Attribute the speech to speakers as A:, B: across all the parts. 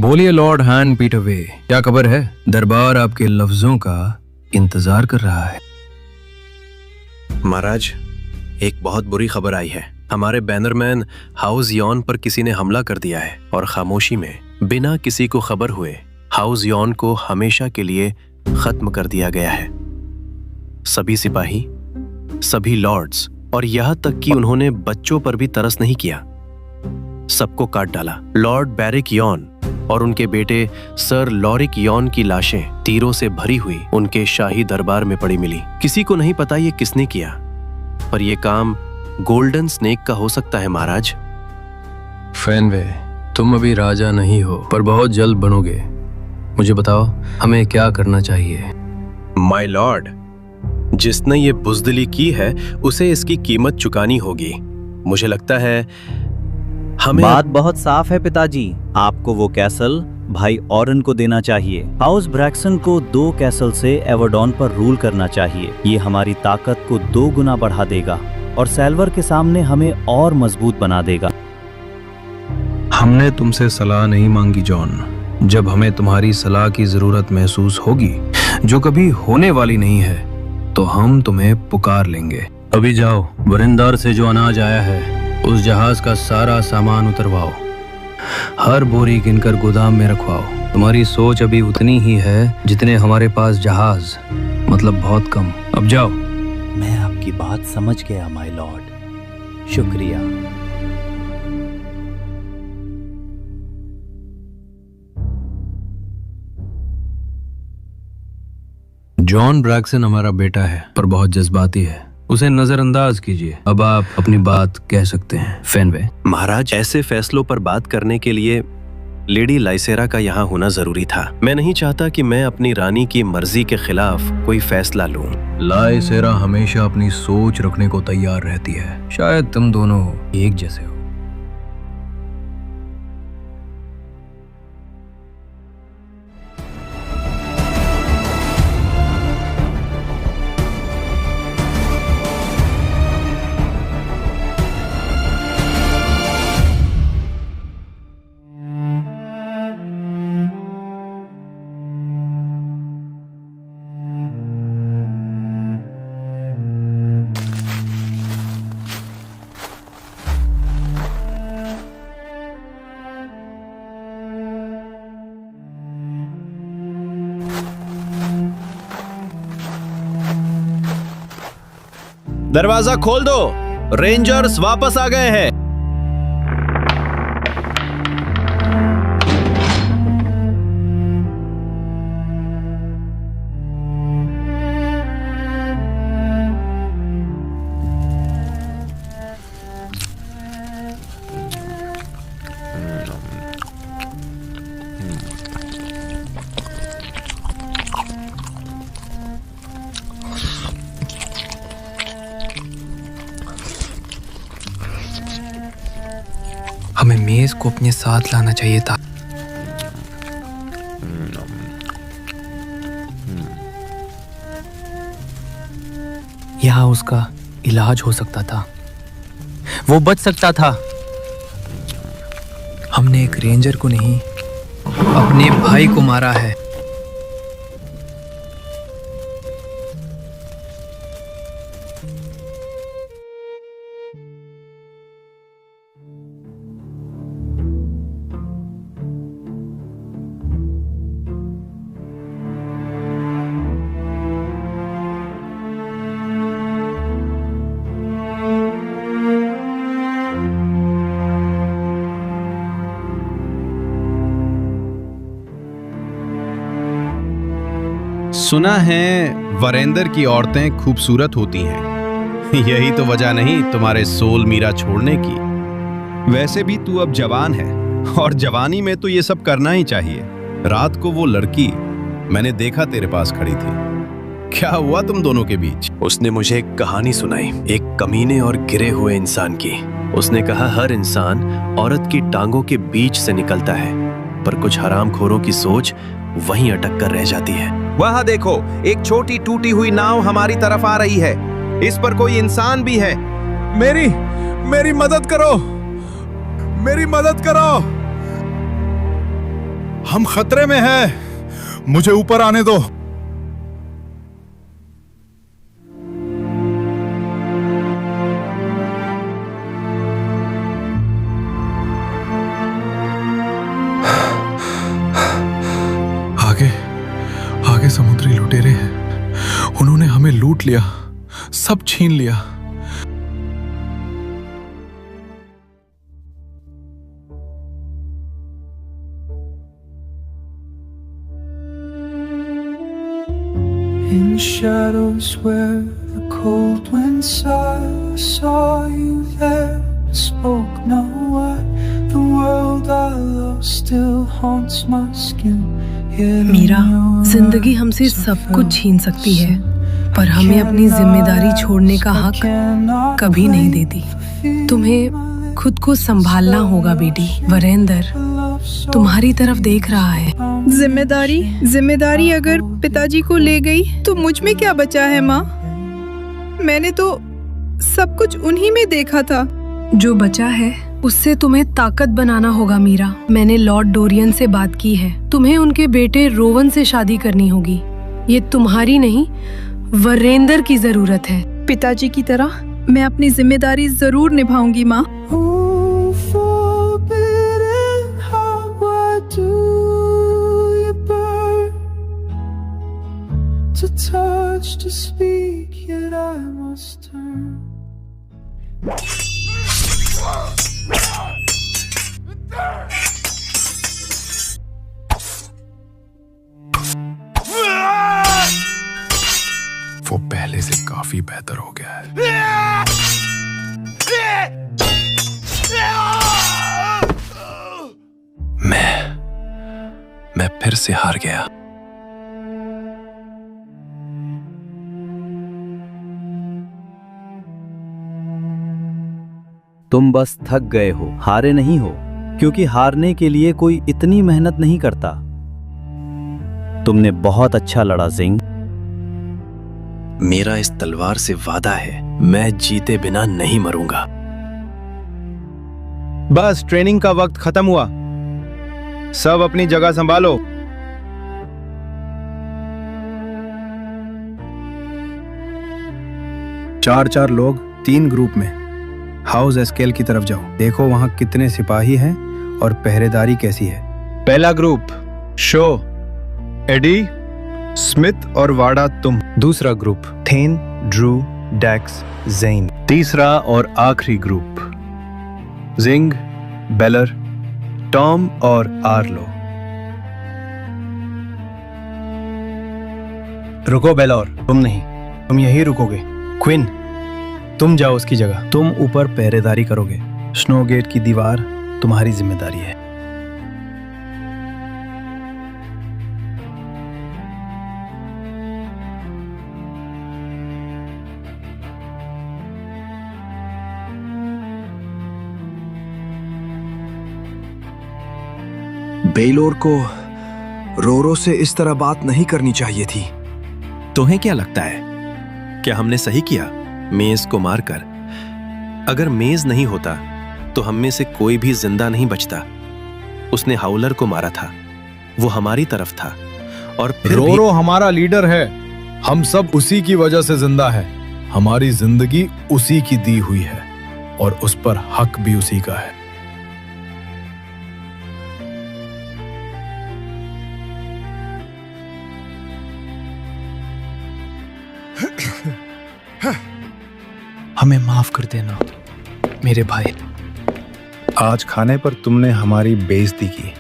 A: बोलिए लॉर्ड हैन पीटरवे, क्या खबर है? दरबार आपके लफ्जों का इंतजार कर रहा है।
B: महाराज, एक बहुत बुरी खबर आई है। हमारे बैनरमैन हाउस यॉन पर किसी ने हमला कर दिया है और खामोशी में, बिना किसी को खबर हुए, हाउस यॉन को हमेशा के लिए खत्म कर दिया गया है। सभी सिपाही, सभी लॉर्ड्स और यहाँ तक कि उन्होंने बच्चों पर भी तरस नहीं किया, सबको काट डाला। लॉर्ड बैरिक यॉन और उनके बेटे सर लॉरिक यॉन की लाशें तीरों से भरी हुई उनके शाही दरबार में पड़ी मिली। किसी को नहीं पता ये किसने किया, पर यह काम गोल्डन स्नेक का हो सकता है। महाराज
A: फेनवे, तुम अभी राजा नहीं हो, पर बहुत जल्द बनोगे। मुझे बताओ, हमें क्या करना चाहिए?
B: माय लॉर्ड, जिसने ये बुज़दिली की है उसे इसकी कीमत चुकानी होगी। मुझे लगता है हमें
C: बात बहुत साफ है पिताजी, आपको वो कैसल भाई ऑरन को देना चाहिए। हाउस ब्रैक्सन को 2 कैसल से एवर्डॉन पर रूल करना चाहिए। ये हमारी ताकत को 2 गुना बढ़ा देगा और सैल्वर के सामने हमें और मजबूत बना देगा।
A: हमने तुमसे सलाह नहीं मांगी जॉन। जब हमें तुम्हारी सलाह की जरूरत महसूस होगी, जो कभी होने वाली नहीं है, तो हम तुम्हें पुकार लेंगे। अभी जाओ, वरिंदार से जो अनाज आया है उस जहाज का सारा सामान उतरवाओ, हर बोरी गिनकर गोदाम में रखवाओ। तुम्हारी सोच अभी उतनी ही है जितने हमारे पास जहाज, मतलब बहुत कम। अब जाओ।
C: मैं आपकी बात समझ गया माय लॉर्ड, शुक्रिया।
A: जॉन ब्रैक्सन हमारा बेटा है, पर बहुत जज्बाती है, उसे नजरअंदाज कीजिए। अब आप अपनी बात कह सकते हैं फेनवे।
B: महाराज, ऐसे फैसलों पर बात करने के लिए लेडी लाइसेरा का यहाँ होना जरूरी था। मैं नहीं चाहता कि मैं अपनी रानी की मर्जी के खिलाफ कोई फैसला लूं।
A: लाइसेरा हमेशा अपनी सोच रखने को तैयार रहती है। शायद तुम दोनों एक जैसे हो।
D: दरवाजा खोल दो, रेंजर्स वापस आ गए हैं।
E: हमें मेज को अपने साथ लाना चाहिए था। यहाँ उसका इलाज हो सकता था, वो बच सकता था। हमने एक रेंजर को नहीं, अपने भाई को मारा है।
D: सुना है वरेंदर की औरतें खूबसूरत होती हैं। यही तो वजह नहीं तुम्हारे सोल मीरा छोड़ने की। वैसे भी तू अब जवान है और जवानी में तो ये सब करना ही चाहिए। रात को वो लड़की मैंने देखा तेरे पास खड़ी थी, क्या हुआ तुम दोनों के बीच?
B: उसने मुझे एक कहानी सुनाई, एक कमीने और गिरे हुए इंसान की। उसने कहा हर इंसान औरत की टांगों के बीच से निकलता है, पर कुछ हरामखोरों की सोच वहीं अटक कर रह जाती है।
D: वहां देखो, एक छोटी टूटी हुई नाव हमारी तरफ आ रही है। इस पर कोई इंसान भी है। मेरी मदद करो, मेरी मदद करो।
F: हम खतरे में हैं। मुझे ऊपर आने दो।
G: आगे समुद्री लुटेरे हैं। उन्होंने हमें लूट लिया, सब छीन लिया।
H: In shadows where the cold wind sighed, I saw you there, spoke no word. The world I love still haunts my skin.
I: Meera, जिंदगी हमसे सब कुछ छीन सकती है, पर हमें अपनी जिम्मेदारी छोड़ने का हक कभी नहीं देती। तुम्हें खुद को संभालना होगा बेटी। वीरेंद्र तुम्हारी तरफ देख रहा है।
J: जिम्मेदारी अगर पिताजी को ले गई तो मुझ में क्या बचा है माँ? मैंने तो सब कुछ उन्हीं में देखा था।
I: जो बचा है उससे तुम्हें ताकत बनाना होगा मीरा। मैंने लॉर्ड डोरियन से बात की है। तुम्हें उनके बेटे रोवन से शादी करनी होगी। ये तुम्हारी नहीं, वीरेंद्र की जरूरत है।
J: पिताजी की तरह मैं अपनी जिम्मेदारी जरूर निभाऊंगी माँ।
G: वो पहले से काफी बेहतर हो गया है।
B: मैं फिर से हार गया।
C: तुम बस थक गए हो, हारे नहीं हो, क्योंकि हारने के लिए कोई इतनी मेहनत नहीं करता। तुमने बहुत अच्छा लड़ा जिंग।
B: मेरा इस तलवार से वादा है, मैं जीते बिना नहीं मरूंगा।
D: बस ट्रेनिंग का वक्त खत्म हुआ। सब अपनी जगह संभालो।
A: चार लोग 3 ग्रुप में हाउस एस्केल की तरफ जाओ। देखो वहां कितने सिपाही हैं और पहरेदारी कैसी है।
D: पहला ग्रुप शो, एडी, स्मिथ और वाडा तुम।
A: दूसरा ग्रुप थेन, ड्रू, डैक्स, जेन।
D: तीसरा और आखिरी ग्रुप जिंग, बेलर, टॉम और आर्लो।
A: रुको बेलर, तुम नहीं, तुम यहीं रुकोगे। क्विन, तुम जाओ उसकी जगह। तुम ऊपर पहरेदारी करोगे। स्नो गेट की दीवार तुम्हारी जिम्मेदारी है।
K: बेलोर को रोरो से इस तरह बात नहीं करनी चाहिए थी।
B: तुम्हें क्या लगता है, क्या हमने सही किया मेज को मारकर? अगर मेज नहीं होता तो हम में से कोई भी जिंदा नहीं बचता। उसने हाउलर को मारा था, वो हमारी तरफ था, और फिर
G: रोरो हमारा लीडर है। हम सब उसी की वजह से जिंदा है। हमारी जिंदगी उसी की दी हुई है और उस पर हक भी उसी का है।
E: हमें माफ कर देना मेरे भाई।
A: आज खाने पर तुमने हमारी बेइज्जती की,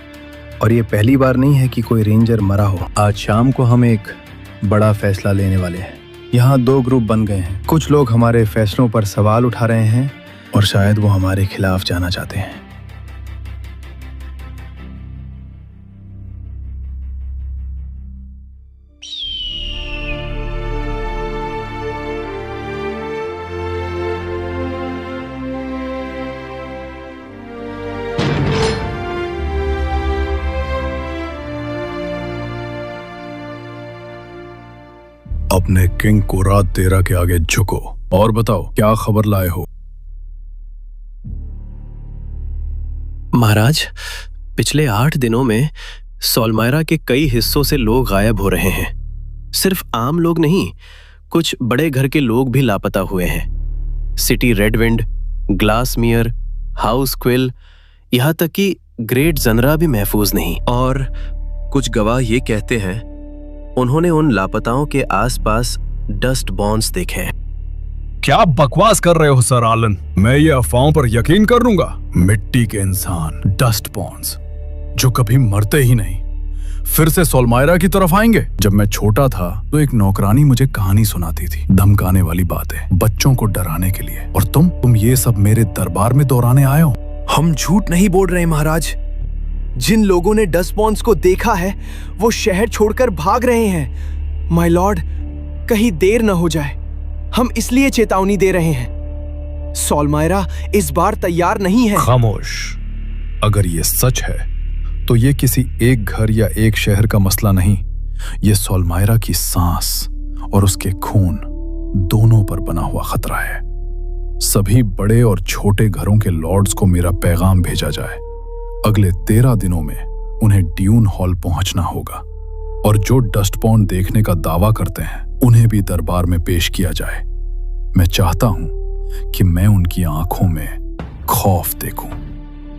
A: और ये पहली बार नहीं है कि कोई रेंजर मरा हो। आज शाम को हम एक बड़ा फैसला लेने वाले हैं। यहाँ 2 ग्रुप बन गए हैं। कुछ लोग हमारे फैसलों पर सवाल उठा रहे हैं और शायद वो हमारे खिलाफ जाना चाहते हैं।
G: अपने किंग को रात 13 के आगे झुको और बताओ क्या खबर लाए हो।
B: महाराज, पिछले 8 दिनों में सोलमायरा के कई हिस्सों से लोग गायब हो रहे हैं। सिर्फ आम लोग नहीं, कुछ बड़े घर के लोग भी लापता हुए हैं। सिटी रेडविंड, ग्लासमियर, हाउस क्विल, यहां तक कि ग्रेट जनरा भी महफूज नहीं। और कुछ गवाह ये कहते हैं उन्होंने उन लापताओं के आसपास डस्ट बॉन्स देखे हैं।
G: क्या बकवास कर रहे हो सर आलन? मैं ये अफवाहों पर यकीन कर लूंगा? मिट्टी के इंसान, डस्ट बॉन्स, जो कभी मरते ही नहीं, फिर से सोलमायरा की तरफ आएंगे। जब मैं छोटा था तो एक नौकरानी मुझे कहानी सुनाती थी, धमकाने वाली बातें, बच्चों को डराने के लिए। और तुम ये सब मेरे दरबार में दोहराने आए हो?
K: हम झूठ नहीं बोल रहे महाराज। जिन लोगों ने डस्ट बॉन्स को देखा है वो शहर छोड़कर भाग रहे हैं। माय लॉर्ड, कहीं देर न हो जाए, हम इसलिए चेतावनी दे रहे हैं। सोलमायरा इस बार तैयार नहीं है।
G: खामोश। अगर ये सच है तो ये किसी एक घर या एक शहर का मसला नहीं, ये सोलमायरा की सांस और उसके खून दोनों पर बना हुआ खतरा है। सभी बड़े और छोटे घरों के लॉर्ड्स को मेरा पैगाम भेजा जाए। अगले 13 दिनों में उन्हें ड्यून हॉल पहुंचना होगा और जो डस्टबॉर्न देखने का दावा करते हैं उन्हें भी दरबार में पेश किया जाए। मैं चाहता हूं कि मैं उनकी आंखों में खौफ देखूं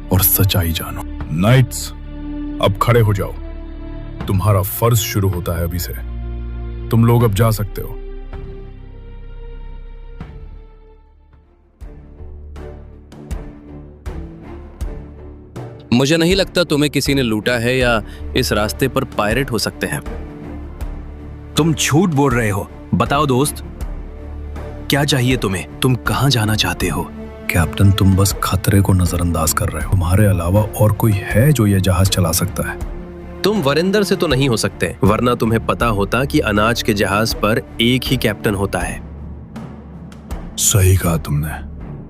G: और सच्चाई जानूं। नाइट्स, अब खड़े हो जाओ। तुम्हारा फर्ज शुरू होता है अभी से। तुम लोग अब जा सकते हो।
B: मुझे नहीं लगता तुम्हें किसी ने लूटा है या इस रास्ते पर पायरेट हो सकते हैं।
A: तुम झूठ बोल रहे हो। बताओ दोस्त, क्या चाहिए तुम्हें? तुम कहां जाना चाहते हो?
G: कैप्टन, तुम बस खतरे को नजरअंदाज कर रहे हो। तुम्हारे अलावा और कोई है जो ये जहाज चला सकता है?
B: तुम वरिंदर से तो नहीं हो सकते, वरना तुम्हें पता होता कि अनाज के जहाज पर एक ही कैप्टन होता है।
G: सही कहा तुमने,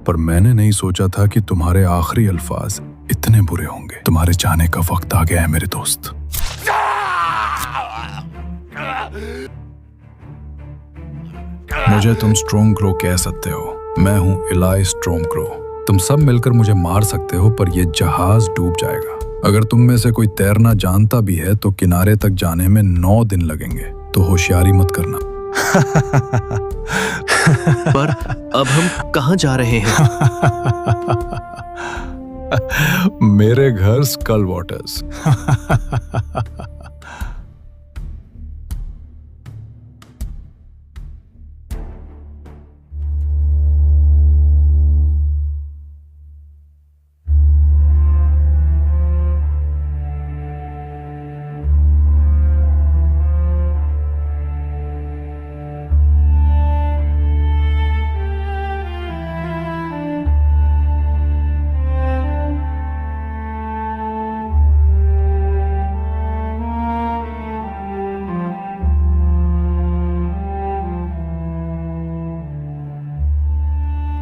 G: पर मैंने नहीं सोचा था कि तुम्हारे आखिरी अल्फाज इतने बुरे होंगे। तुम्हारे जाने का वक्त आ गया है मेरे दोस्त। मुझे तुम स्ट्रॉन्ग क्रो कह सकते हो। मैं हूं इलाई स्ट्रॉन्ग क्रो। तुम सब मिलकर मुझे मार सकते हो, पर यह जहाज डूब जाएगा। अगर तुम में से कोई तैरना जानता भी है तो किनारे तक जाने में 9 दिन लगेंगे, तो होशियारी मत करना।
B: पर अब हम कहां जा रहे हैं?
G: मेरे घर स्कल वाटर्स।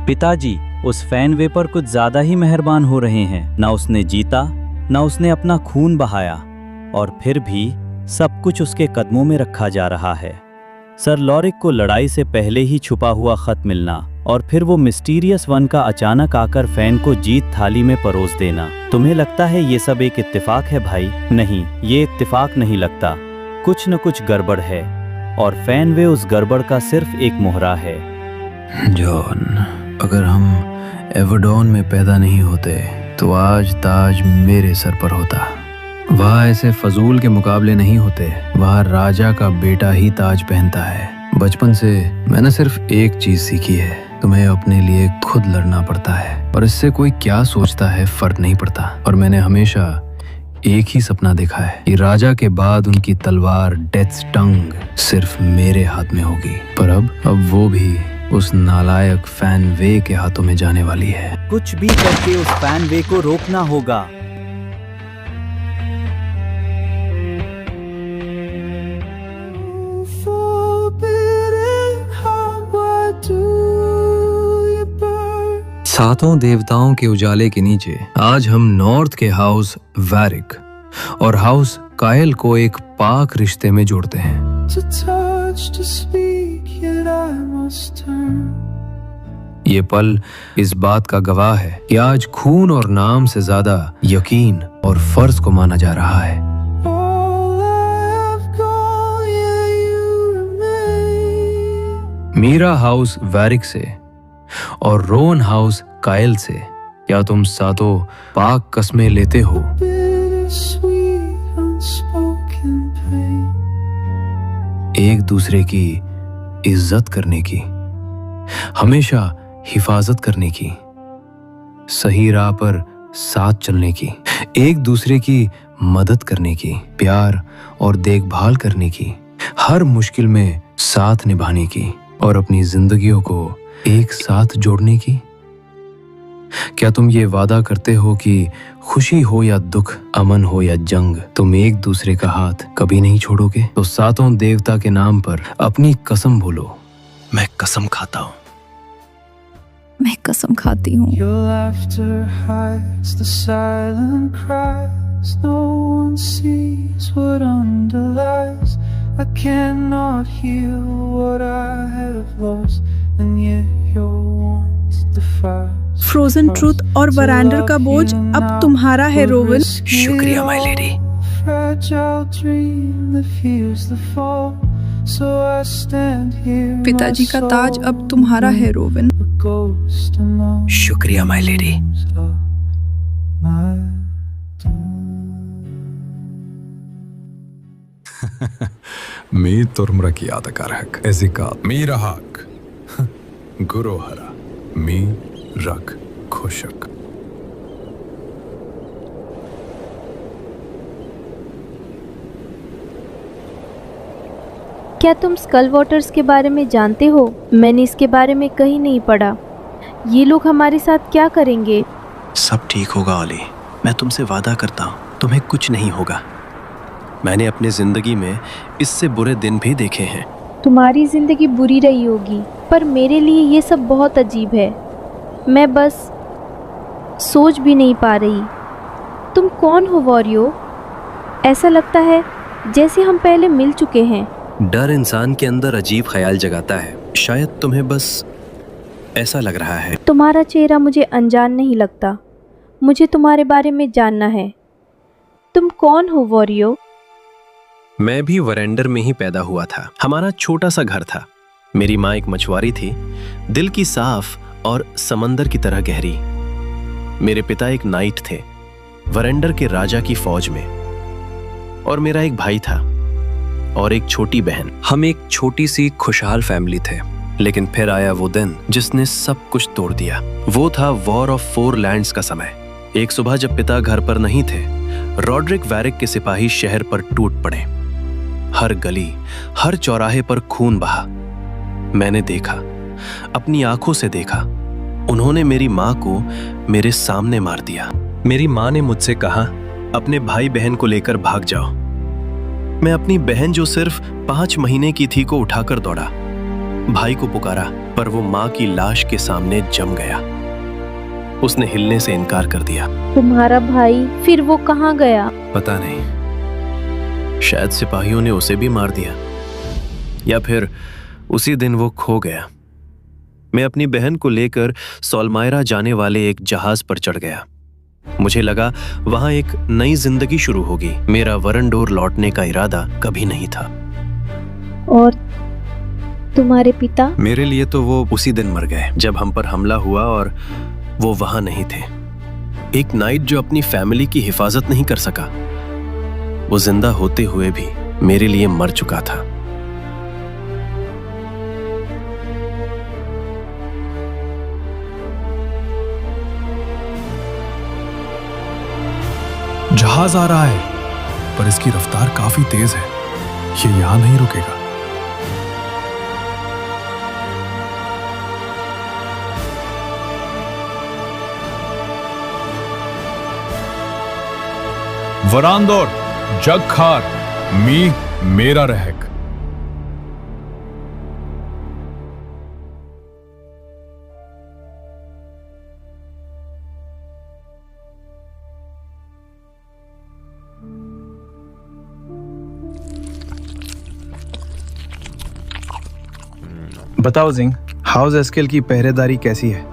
C: पिताजी उस फैनवे पर कुछ ज्यादा ही मेहरबान हो रहे हैं। ना उसने जीता, ना उसने अपना खून बहाया, और फिर भी सब कुछ उसके कदमों में रखा जा रहा है। सर लॉरिक को लड़ाई से पहले ही छुपा हुआ खत मिलना, और फिर वो मिस्टीरियस वन का अचानक आकर फैन को जीत थाली में परोस देना। तुम्हें लगता है ये सब एक इत्तेफाक है भाई? नहीं, ये इत्तेफाक नहीं लगता। कुछ न कुछ गड़बड़ है, और फैनवे उस गड़बड़ का सिर्फ एक मोहरा है।
A: जॉन, अगर हम एवरडॉन में पैदा नहीं होते तो आज ताज मेरे सर पर होता। वहाँ ऐसे फजूल के मुकाबले नहीं होते। वहाँ राजा का बेटा ही ताज पहनता है। बचपन से मैंने सिर्फ एक चीज सीखी है, तुम्हें अपने लिए खुद लड़ना पड़ता है, और इससे कोई क्या सोचता है फर्क नहीं पड़ता। और मैंने हमेशा एक ही सपना देखा है कि राजा के बाद उनकी तलवार डेथ टंग सिर्फ मेरे हाथ में होगी। पर अब वो भी उस नालायक फैनवे के हाथों में जाने वाली है।
C: कुछ भी करके उस फैनवे को रोकना होगा।
A: सातों देवताओं के उजाले के नीचे आज हम नॉर्थ के हाउस वैरिक और हाउस कायल को एक पाक रिश्ते में जोड़ते हैं। ये पल इस बात का गवाह है कि आज खून और नाम से ज्यादा यकीन और फर्ज को माना जा रहा है। मीरा हाउस वैरिक से और रोवन हाउस कायल से क्या तुम सातों पाक कस्में लेते हो?
H: Bittersweet unspoken pain.
A: एक दूसरे की इज्जत करने की, हमेशा हिफाजत करने की, सही राह पर साथ चलने की, एक दूसरे की मदद करने की, प्यार और देखभाल करने की, हर मुश्किल में साथ निभाने की और अपनी जिंदगियों को एक साथ जोड़ने की। क्या तुम ये वादा करते हो कि खुशी हो या दुख, अमन हो या जंग, तुम एक दूसरे का हाथ कभी नहीं छोड़ोगे? तो सातों देवता के नाम पर अपनी कसम बोलो।
B: मैं कसम खाता हूँ।
L: मैं कसम खाती हूँ।
H: Your laughter hides the silent cries. No one sees what underlies. I cannot heal what I have lost, and yet your warmth defies.
J: Frozen truth और वरांडर का बोझ अब तुम्हारा है रोवन।
B: शुक्रिया my lady.
H: Fragile dream that fears the fall. So I stand here.
J: पिताजी का ताज अब तुम्हारा है रोवन।
B: शुक्रिया माय लेडी।
G: मी तुर्मरक यादगारहक एजिकात मी रहक गुरोहरा मी रक खुशक।
L: क्या तुम स्कल वाटर्स के बारे में जानते हो? मैंने इसके बारे में कहीं नहीं पढ़ा। ये लोग हमारे साथ क्या करेंगे?
B: सब ठीक होगा ओली, मैं तुमसे वादा करता हूँ, तुम्हें कुछ नहीं होगा। मैंने अपनी जिंदगी में इससे बुरे दिन भी देखे हैं।
L: तुम्हारी जिंदगी बुरी रही होगी, पर मेरे लिए ये सब बहुत अजीब है। मैं बस सोच भी नहीं पा रही। तुम कौन हो वॉरियो? ऐसा लगता है जैसे हम पहले मिल चुके हैं।
B: डर इंसान के अंदर अजीब ख्याल जगाता है। शायद तुम्हें बस ऐसा लग रहा है।
L: तुम्हारा चेहरा मुझे अनजान नहीं लगता। मुझे तुम्हारे बारे में जानना है। तुम कौन हो वॉरियो?
B: मैं भी वरेंडर में ही पैदा हुआ था। हमारा छोटा सा घर था। मेरी माँ एक मछुआरी थी, दिल की साफ और समंदर की तरह गहरी। मेरे पिता एक नाइट थे, वरेंडर के राजा की फौज में, और मेरा एक भाई था और एक छोटी बहन। हम एक छोटी सी खुशहाल फैमिली थे। लेकिन फिर आया वो दिन जिसने सब कुछ तोड़ दिया। वो था वॉर ऑफ 4 लैंड्स का समय। एक सुबह जब पिता घर पर नहीं थे, रॉड्रिक वैरिक के सिपाही शहर पर टूट पड़े। हर गली, हर चौराहे पर खून बहा। मैंने देखा, अपनी आंखों से देखा। उन्होंने मेरी माँ को मेरे सामने मार दिया। मेरी माँ ने मुझसे कहा, अपने भाई बहन को लेकर भाग जाओ। मैं अपनी बहन जो सिर्फ 5 महीने की थी को उठाकर दौड़ा। भाई को पुकारा, पर वो माँ की लाश के सामने जम गया। उसने हिलने से इनकार कर दिया।
L: तुम्हारा भाई, फिर वो कहाँ गया?
B: पता नहीं, शायद सिपाहियों ने उसे भी मार दिया, या फिर उसी दिन वो खो गया। मैं अपनी बहन को लेकर सोलमायरा जाने वाले एक जहाज पर चढ़ गया। मुझे लगा वहां एक नई जिंदगी शुरू होगी। मेरा वरंडोर लौटने का इरादा कभी नहीं था।
L: और तुम्हारे पिता?
B: मेरे लिए तो वो उसी दिन मर गए जब हम पर हमला हुआ और वो वहां नहीं थे। एक नाइट जो अपनी फैमिली की हिफाजत नहीं कर सका, वो जिंदा होते हुए भी मेरे लिए मर चुका था।
G: जहाज आ रहा है, पर इसकी रफ्तार काफी तेज है। ये यहां नहीं रुकेगा। वरांदोर जगखार मी मेरा रहक।
K: बताओ जिंग, हाउस एस्केल की पहरेदारी कैसी है?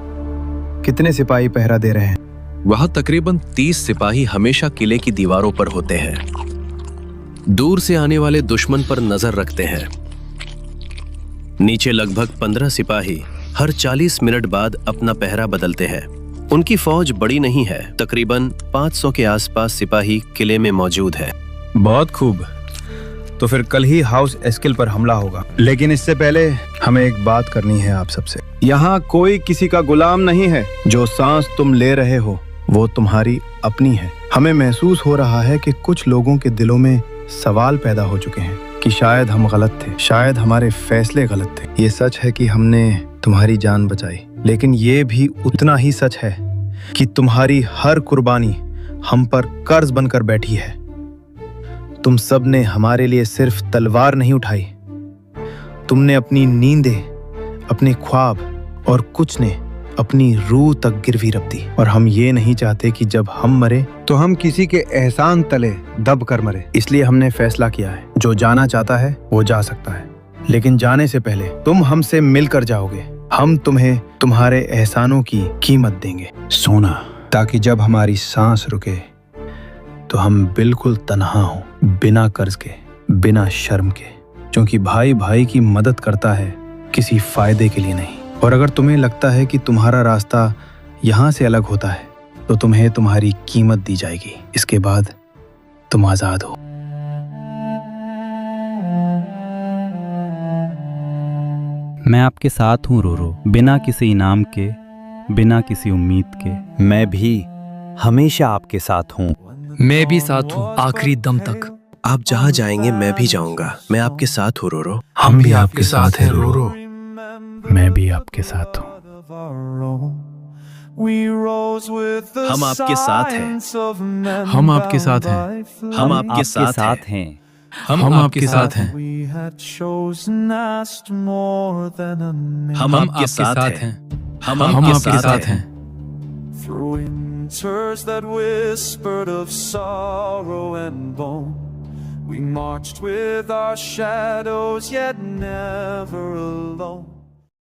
K: कितने सिपाही पहरा दे रहे हैं?
B: वहां तकरीबन 30 सिपाही हमेशा किले की दीवारों पर होते हैं। दूर से आने वाले दुश्मन पर नजर रखते हैं। नीचे लगभग 15 सिपाही हर 40 मिनट बाद अपना पहरा बदलते हैं। उनकी फौज बड़ी नहीं है, तकरीबन 500 के आसपास सिपाही किले में मौजूद है।
A: बहुत खूब। तो फिर कल ही हाउस एस्किल पर हमला होगा। लेकिन इससे पहले हमें एक बात करनी है आप सबसे। यहाँ कोई किसी का गुलाम नहीं है। जो सांस तुम ले रहे हो वो तुम्हारी अपनी है। हमें महसूस हो रहा है कि कुछ लोगों के दिलों में सवाल पैदा हो चुके हैं कि शायद हम गलत थे, शायद हमारे फैसले गलत थे। ये सच है कि हमने तुम्हारी जान बचाई, लेकिन ये भी उतना ही सच है कि तुम्हारी हर कुर्बानी हम पर कर्ज बनकर बैठी है। तुम सब ने हमारे लिए सिर्फ तलवार नहीं उठाई, तुमने अपनी नींदें, अपने ख्वाब और कुछ ने अपनी रूह तक गिरवी रख दी। और हम ये नहीं चाहते कि जब हम मरे तो हम किसी के एहसान तले दब कर मरे। इसलिए हमने फैसला किया है, जो जाना चाहता है वो जा सकता है, लेकिन जाने से पहले तुम हमसे मिलकर जाओगे। हम तुम्हें तुम्हारे एहसानों की कीमत देंगे, सोना, ताकि जब हमारी सांस रुके तो हम बिल्कुल तन्हा हों, बिना कर्ज के, बिना शर्म के, क्योंकि भाई भाई की मदद करता है, किसी फायदे के लिए नहीं। और अगर तुम्हें लगता है कि तुम्हारा रास्ता यहाँ से अलग होता है तो तुम्हें तुम्हारी कीमत दी जाएगी। इसके बाद तुम आजाद हो।
C: मैं आपके साथ हूँ रोरो, बिना किसी इनाम के, बिना किसी उम्मीद के। मैं भी हमेशा आपके साथ हूँ।
E: मैं भी साथ हूँ आखिरी दम तक।
B: आप जहाँ जाएंगे मैं भी जाऊंगा। मैं आपके साथ हूँ रोरो।
G: हम भी आपके साथ हैं रोरो।
A: मैं भी आपके साथ हूँ।
B: हम आपके साथ हैं।
E: हम आपके साथ हैं।
B: हम आपके साथ हैं।
E: हम आपके साथ हैं।
B: हम आपके साथ हैं।
E: हम आपके साथ हैं।
H: Through winters that whispered of sorrow and bone, we marched with our shadows, yet never alone.